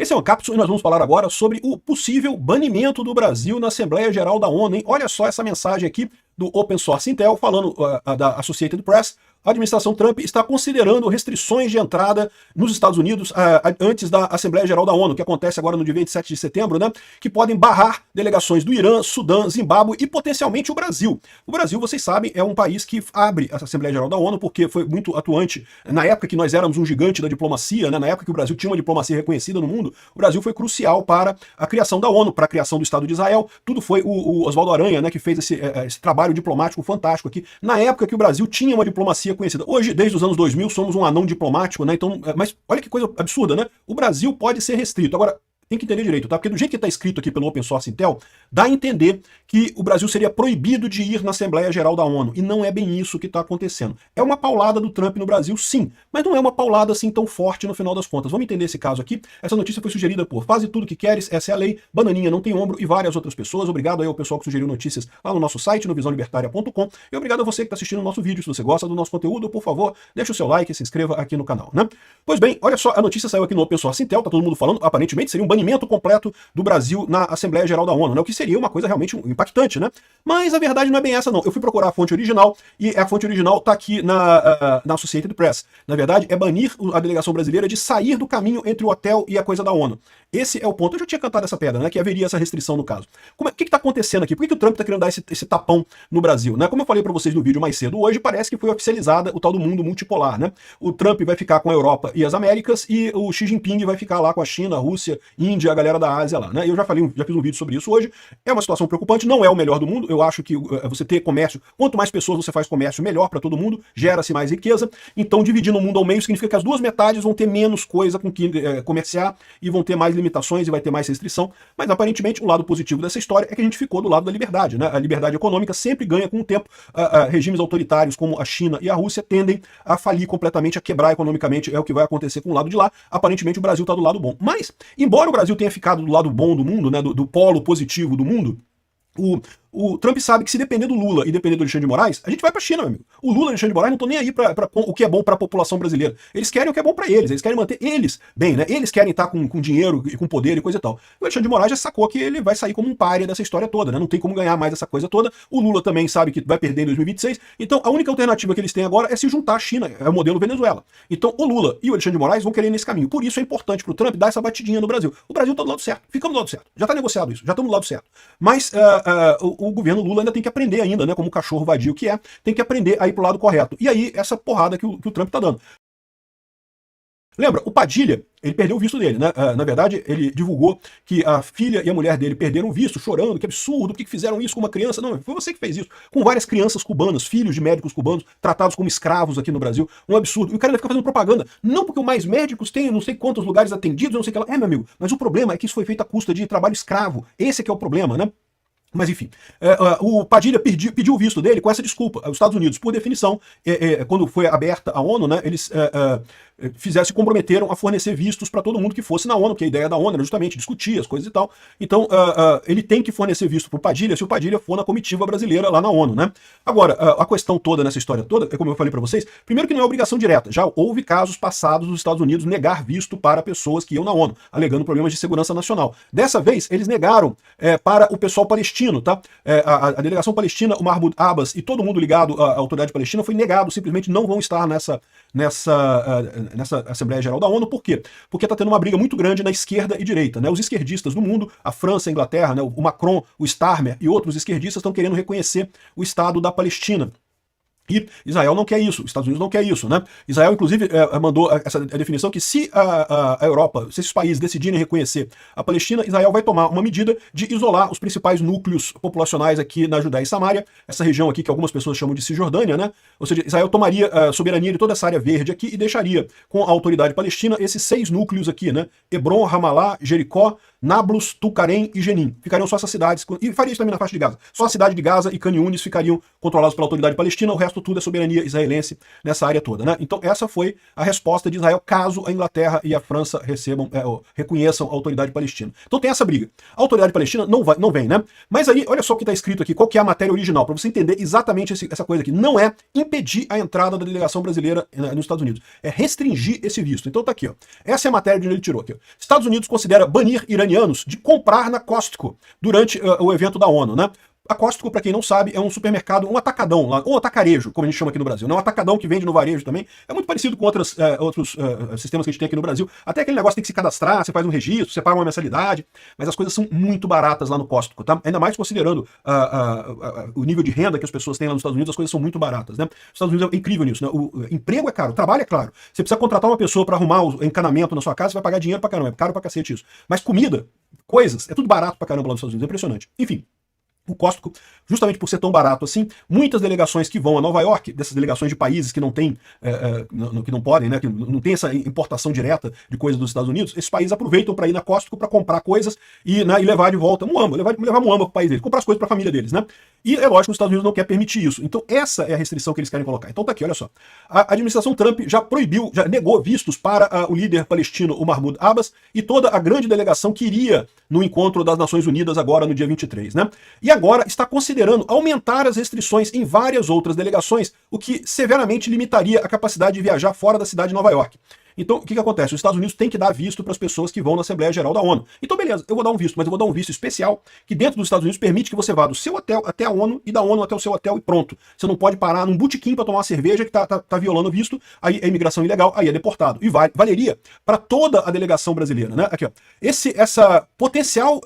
Esse é uma cápsula e nós vamos falar agora sobre o possível banimento do Brasil na Assembleia Geral da ONU, hein? Olha só essa mensagem aqui do Open Source Intel, falando da Associated Press. A administração Trump está considerando restrições de entrada nos Estados Unidos antes da Assembleia Geral da ONU, que acontece agora no dia 27 de setembro, né? Que podem barrar delegações do Irã, Sudã, Zimbábue e potencialmente o Brasil. O Brasil, vocês sabem, é um país que abre a Assembleia Geral da ONU porque foi muito atuante na época que nós éramos um gigante da diplomacia, né? Na época que o Brasil tinha uma diplomacia reconhecida no mundo. O Brasil foi crucial para a criação da ONU, para a criação do Estado de Israel. Tudo foi o Oswaldo Aranha, né? Que fez esse trabalho diplomático fantástico aqui, na época que o Brasil tinha uma diplomacia conhecida. Hoje, desde os anos 2000, somos um anão diplomático, né? Então, mas olha que coisa absurda, né? O Brasil pode ser restrito. Agora, tem que entender direito, tá? Porque do jeito que está escrito aqui pelo Open Source Intel, dá a entender que o Brasil seria proibido de ir na Assembleia Geral da ONU. E não é bem isso que está acontecendo. É uma paulada do Trump no Brasil, sim, mas não é uma paulada assim tão forte no final das contas. Vamos entender esse caso aqui. Essa notícia foi sugerida por Faze Tudo Que Queres, essa é a lei, Bananinha Não Tem Ombro e várias outras pessoas. Obrigado aí ao pessoal que sugeriu notícias lá no nosso site, no visãolibertaria.com. E obrigado a você que está assistindo o nosso vídeo. Se você gosta do nosso conteúdo, por favor, deixa o seu like e se inscreva aqui no canal, né? Pois bem, olha só, a notícia saiu aqui no Open Source Intel, tá todo mundo falando, aparentemente seria um banimento completo do Brasil na Assembleia Geral da ONU, né? O que seria uma coisa realmente impactante, né? Mas a verdade não é bem essa, não. Eu fui procurar a fonte original e a fonte original está aqui na Associated Press. Na verdade, é banir a delegação brasileira de sair do caminho entre o hotel e a coisa da ONU. Esse é o ponto. Eu já tinha cantado essa pedra, né? Que haveria essa restrição no caso. O que está acontecendo aqui? Por que o Trump está querendo dar esse tapão no Brasil, né? Como eu falei para vocês no vídeo mais cedo, hoje parece que foi oficializada o tal do mundo multipolar, né? O Trump vai ficar com a Europa e as Américas e o Xi Jinping vai ficar lá com a China, a Rússia, Índia, a galera da Ásia lá, né? Eu já fiz um vídeo sobre isso hoje. É uma situação preocupante, não é o melhor do mundo. Eu acho que você ter comércio, quanto mais pessoas você faz comércio, melhor para todo mundo, gera-se mais riqueza. Então, dividindo o mundo ao meio significa que as duas metades vão ter menos coisa com que comerciar e vão ter mais limitações e vai ter mais restrição. Mas, aparentemente, o lado positivo dessa história é que a gente ficou do lado da liberdade, né? A liberdade econômica sempre ganha com o tempo. Regimes autoritários como a China e a Rússia tendem a falir completamente, a quebrar economicamente. É o que vai acontecer com o lado de lá. Aparentemente, o Brasil está do lado bom. Mas, embora o Brasil tenha ficado do lado bom do mundo, né, do polo positivo do mundo, o Trump sabe que se depender do Lula e depender do Alexandre de Moraes, a gente vai pra China, meu amigo. O Lula e o Alexandre de Moraes não estão nem aí pra o que é bom pra população brasileira. Eles querem o que é bom pra eles querem manter eles bem, né? Eles querem estar com dinheiro e com poder e coisa e tal. O Alexandre de Moraes já sacou que ele vai sair como um pária dessa história toda, né? Não tem como ganhar mais essa coisa toda. O Lula também sabe que vai perder em 2026. Então a única alternativa que eles têm agora é se juntar à China, é o modelo Venezuela. Então o Lula e o Alexandre de Moraes vão querer ir nesse caminho. Por isso é importante pro Trump dar essa batidinha no Brasil. O Brasil tá do lado certo, ficamos do lado certo. Já tá negociado isso, já estamos do lado certo. Mas o governo Lula ainda tem que aprender ainda, né, como cachorro vadio que é, tem que aprender a ir pro lado correto. E aí, essa porrada que o Trump tá dando. Lembra, o Padilha, ele perdeu o visto dele, né? Na verdade, ele divulgou que a filha e a mulher dele perderam o visto, chorando, que absurdo, por que fizeram isso com uma criança? Não, foi você que fez isso. Com várias crianças cubanas, filhos de médicos cubanos, tratados como escravos aqui no Brasil. Um absurdo. E o cara ainda fica fazendo propaganda. Não porque o Mais Médicos tem não sei quantos lugares atendidos, não sei o que lá. Meu amigo, mas o problema é que isso foi feito à custa de trabalho escravo. Esse é que é o problema, né? Mas enfim, o Padilha pediu o visto dele com essa desculpa. Os Estados Unidos, por definição, quando foi aberta a ONU, né, eles se comprometeram a fornecer vistos para todo mundo que fosse na ONU, que a ideia da ONU era justamente discutir as coisas e tal. Então, ele tem que fornecer visto para o Padilha se o Padilha for na comitiva brasileira lá na ONU, né? Agora, a questão toda nessa história toda, é como eu falei para vocês, primeiro que não é obrigação direta. Já houve casos passados dos Estados Unidos negar visto para pessoas que iam na ONU, alegando problemas de segurança nacional. Dessa vez, eles negaram para o pessoal palestino. Tá? A delegação palestina, o Mahmoud Abbas e todo mundo ligado à autoridade palestina foi negado, simplesmente não vão estar nessa Assembleia Geral da ONU. Por quê? Porque está tendo uma briga muito grande na esquerda e direita, né? Os esquerdistas do mundo, a França, a Inglaterra, né? O Macron, o Starmer e outros esquerdistas estão querendo reconhecer o Estado da Palestina. E Israel não quer isso, os Estados Unidos não quer isso, né? Israel, inclusive, mandou essa definição que se a Europa, se esses países decidirem reconhecer a Palestina, Israel vai tomar uma medida de isolar os principais núcleos populacionais aqui na Judéia e Samária, essa região aqui que algumas pessoas chamam de Cisjordânia, né? Ou seja, Israel tomaria a soberania de toda essa área verde aqui e deixaria com a autoridade palestina esses 6 núcleos aqui, né? Hebron, Ramallah, Jericó, Nablus, Tulkarem e Jenin. Ficariam só essas cidades, e faria isso também na faixa de Gaza. Só a cidade de Gaza e Khan Yunis ficariam controlados pela autoridade palestina, o resto resto tudo é soberania israelense nessa área toda, né? Então essa foi a resposta de Israel caso a Inglaterra e a França reconheçam a autoridade palestina. Então tem essa briga. A autoridade palestina não vem, né? Mas aí, olha só o que está escrito aqui, qual que é a matéria original, para você entender exatamente essa coisa aqui. Não é impedir a entrada da delegação brasileira nos Estados Unidos, é restringir esse visto. Então tá aqui, ó. Essa é a matéria de onde ele tirou aqui, ó. Estados Unidos considera banir iranianos de comprar na Costco durante o evento da ONU, né? A Costco, para quem não sabe, é um supermercado, um atacadão, ou atacarejo, como a gente chama aqui no Brasil. Não é um atacadão que vende no varejo também. É muito parecido com outros sistemas que a gente tem aqui no Brasil. Até aquele negócio tem que se cadastrar, você faz um registro, você paga uma mensalidade, mas as coisas são muito baratas lá no Costco, tá? Ainda mais considerando o nível de renda que as pessoas têm lá nos Estados Unidos, as coisas são muito baratas, né? Os Estados Unidos é incrível nisso, né? O emprego é caro, o trabalho é caro. Você precisa contratar uma pessoa para arrumar o encanamento na sua casa, você vai pagar dinheiro pra caramba, é caro pra cacete isso. Mas comida, coisas, é tudo barato pra caramba lá nos Estados Unidos, é impressionante. Enfim. O Costco, justamente por ser tão barato assim, muitas delegações que vão a Nova York, dessas delegações de países que não têm, que não podem, né, que não tem essa importação direta de coisas dos Estados Unidos, esses países aproveitam para ir na Costco para comprar coisas e levar de volta muamba, levar muamba para o país deles, comprar as coisas para a família deles, né? E é lógico que os Estados Unidos não quer permitir isso. Então essa é a restrição que eles querem colocar. Então tá aqui, olha só. A administração Trump já proibiu, já negou vistos para o líder palestino, o Mahmoud Abbas, e toda a grande delegação que iria no encontro das Nações Unidas agora no dia 23, né? E agora está considerando aumentar as restrições em várias outras delegações, o que severamente limitaria a capacidade de viajar fora da cidade de Nova York. Então, o que acontece? Os Estados Unidos têm que dar visto para as pessoas que vão na Assembleia Geral da ONU. Então, beleza, eu vou dar um visto, mas eu vou dar um visto especial que dentro dos Estados Unidos permite que você vá do seu hotel até a ONU e da ONU até o seu hotel e pronto. Você não pode parar num botequim para tomar uma cerveja que tá violando o visto, aí é imigração ilegal, aí é deportado. E valeria para toda a delegação brasileira, né? Aqui, ó. Essa potencial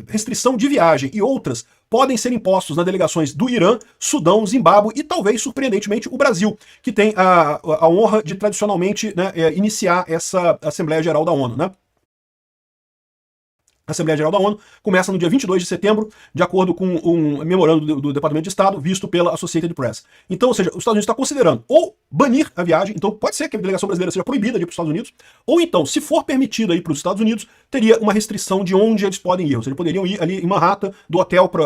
restrição de viagem e outras podem ser impostos nas delegações do Irã, Sudão, Zimbábue e talvez, surpreendentemente, o Brasil, que tem a honra de tradicionalmente, né, iniciar essa Assembleia Geral da ONU, né? A Assembleia Geral da ONU começa no dia 22 de setembro, de acordo com um memorando do Departamento de Estado, visto pela Associated Press. Então, ou seja, os Estados Unidos está considerando ou banir a viagem, então pode ser que a delegação brasileira seja proibida de ir para os Estados Unidos, ou então, se for permitida ir para os Estados Unidos, teria uma restrição de onde eles podem ir. Ou seja, poderiam ir ali em Manhattan, do hotel para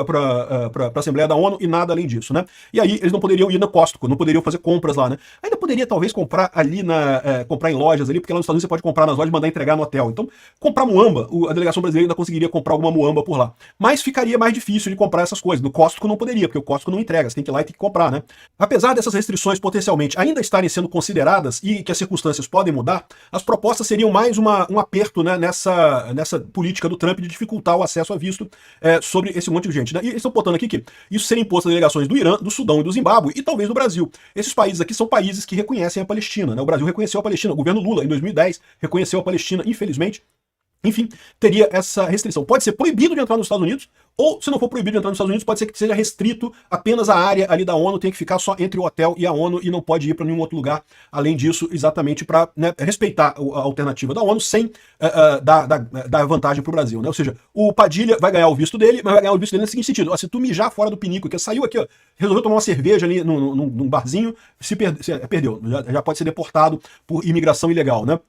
a Assembleia da ONU e nada além disso, né? E aí eles não poderiam ir na Costco, não poderiam fazer compras lá, né? Ainda poderia talvez comprar ali comprar em lojas ali, porque lá nos Estados Unidos você pode comprar nas lojas e mandar entregar no hotel. Então, comprar muamba, a delegação brasileira ainda conseguiria comprar alguma muamba por lá. Mas ficaria mais difícil de comprar essas coisas. No Costco não poderia, porque o Costco não entrega, você tem que ir lá e tem que comprar, né? Apesar dessas restrições potencialmente ainda estarem sendo consideradas e que as circunstâncias podem mudar, as propostas seriam mais um aperto, né, nessa política do Trump de dificultar o acesso a visto sobre esse monte de gente, né? E eles estão botando aqui que isso seria imposto às delegações do Irã, do Sudão e do Zimbábue e talvez do Brasil. Esses países aqui são países que reconhecem a Palestina, né? O Brasil reconheceu a Palestina, o governo Lula, em 2010, reconheceu a Palestina, infelizmente. Enfim, teria essa restrição. Pode ser proibido de entrar nos Estados Unidos, ou se não for proibido de entrar nos Estados Unidos, pode ser que seja restrito apenas a área ali da ONU, tem que ficar só entre o hotel e a ONU e não pode ir para nenhum outro lugar além disso, exatamente para, né, respeitar a alternativa da ONU sem dar vantagem para o Brasil, né? Ou seja, o Padilha vai ganhar o visto dele, mas vai ganhar o visto dele no seguinte sentido: ó, se tu mijar fora do pinico, que saiu aqui, ó, resolveu tomar uma cerveja ali num barzinho, perdeu, já pode ser deportado por imigração ilegal, né?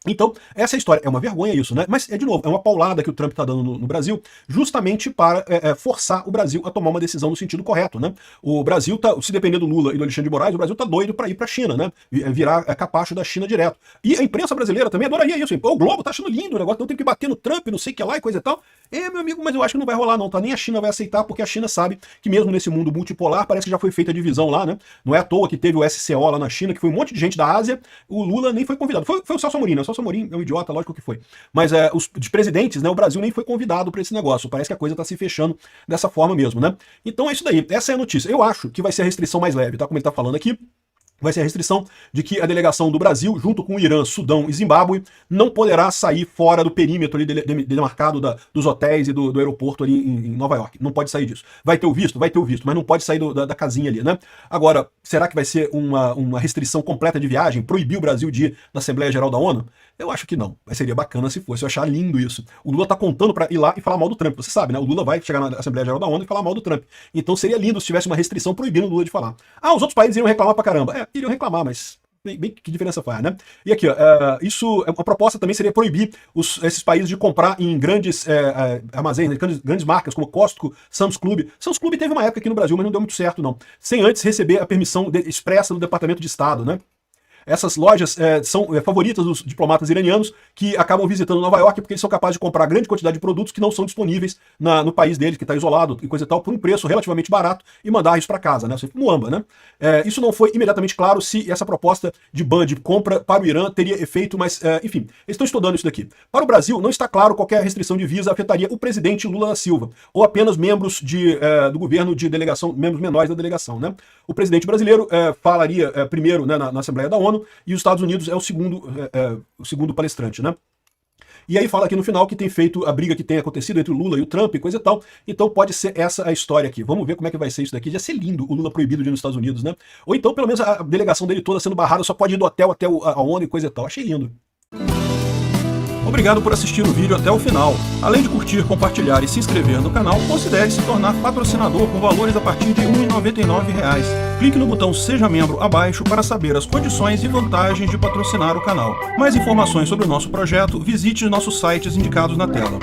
Então, essa é a história. É uma vergonha isso, né? Mas, de novo, é uma paulada que o Trump está dando no Brasil, justamente para forçar o Brasil a tomar uma decisão no sentido correto, né? O Brasil se depender do Lula e do Alexandre de Moraes, o Brasil tá doido para ir para a China, né? Virar capacho da China direto. E a imprensa brasileira também adoraria isso. O Globo tá achando lindo o negócio, não tem que bater no Trump, não sei o que lá e coisa e tal. Meu amigo, mas eu acho que não vai rolar não, tá? Nem a China vai aceitar, porque a China sabe que mesmo nesse mundo multipolar, parece que já foi feita a divisão lá, né? Não é à toa que teve o SCO lá na China, que foi um monte de gente da Ásia, o Lula nem foi convidado. Foi o Celso Amorim, né? O Celso Amorim é um idiota, lógico que foi. Mas os presidentes, né? O Brasil nem foi convidado para esse negócio. Parece que a coisa tá se fechando dessa forma mesmo, né? Então é isso daí. Essa é a notícia. Eu acho que vai ser a restrição mais leve, tá? Como ele tá falando aqui. Vai ser a restrição de que a delegação do Brasil, junto com o Irã, Sudão e Zimbábue, não poderá sair fora do perímetro ali demarcado dos hotéis e do aeroporto ali em Nova York. Não pode sair disso. Vai ter o visto, mas não pode sair da casinha ali, né? Agora, será que vai ser uma restrição completa de viagem? Proibir o Brasil de ir na Assembleia Geral da ONU? Eu acho que não. Mas seria bacana se fosse. Eu achar lindo isso. O Lula tá contando pra ir lá e falar mal do Trump. Você sabe, né? O Lula vai chegar na Assembleia Geral da ONU e falar mal do Trump. Então seria lindo se tivesse uma restrição proibindo o Lula de falar. Os outros países iriam reclamar pra caramba. Iriam reclamar, mas Que diferença faz, né? E aqui, ó, a proposta também seria proibir esses países de comprar em grandes armazéns, né, grandes marcas como Costco, Sam's Club. Sam's Club teve uma época aqui no Brasil, mas não deu muito certo, não. Sem antes receber a permissão expressa do Departamento de Estado, né? Essas lojas são favoritas dos diplomatas iranianos que acabam visitando Nova York porque eles são capazes de comprar grande quantidade de produtos que não são disponíveis no país deles, que está isolado e coisa e tal, por um preço relativamente barato e mandar isso para casa, né? Muamba, né? Isso não foi imediatamente claro se essa proposta de ban de compra para o Irã teria efeito, mas enfim, eles estão estudando isso daqui. Para o Brasil, não está claro qualquer restrição de visa afetaria o presidente Lula da Silva ou apenas membros do governo de delegação, membros menores da delegação, né? O presidente brasileiro falaria primeiro, né, na Assembleia da ONU, e os Estados Unidos é o segundo palestrante, né? E aí fala aqui no final que tem feito a briga que tem acontecido entre o Lula e o Trump e coisa e tal. Então pode ser essa a história aqui. Vamos ver como é que vai ser isso daqui. Já ser lindo o Lula proibido de ir nos Estados Unidos, né? Ou então pelo menos a delegação dele toda sendo barrada, só pode ir do hotel até a ONU e coisa e tal. Achei lindo. Obrigado por assistir o vídeo até o final. Além de curtir, compartilhar e se inscrever no canal, considere se tornar patrocinador com valores a partir de R$ 1,99. Clique no botão Seja Membro abaixo para saber as condições e vantagens de patrocinar o canal. Mais informações sobre o nosso projeto, visite nossos sites indicados na tela.